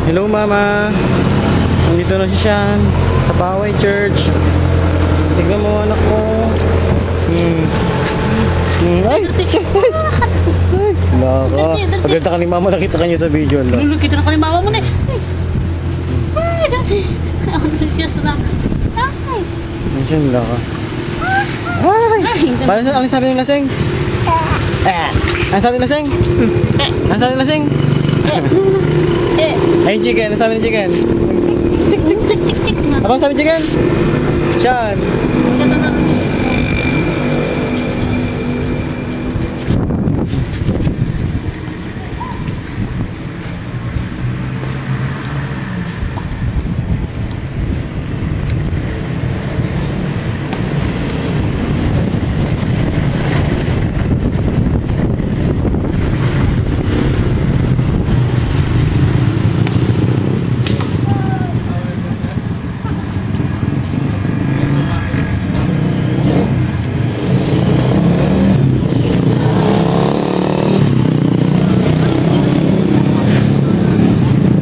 Hello mama. Nandito na si Sean sa Baway Church. Tignan mo anak mo. Ay! Sean! Ay! Laka. Pagkita ka ni mama, nakita ka niya sa video. Kita na ka ni mama mo na eh. Ay, dati. Ako na siya sa ay. Sean, laka. Ay! Paano ang sabi ng lasing? Ang sabi ng lasing? Ang sabi ng lasing? Ay, chicken. Ang sabi ng chicken? Cik cik cik cik cik. Ako ang sabi ng chicken? Sean!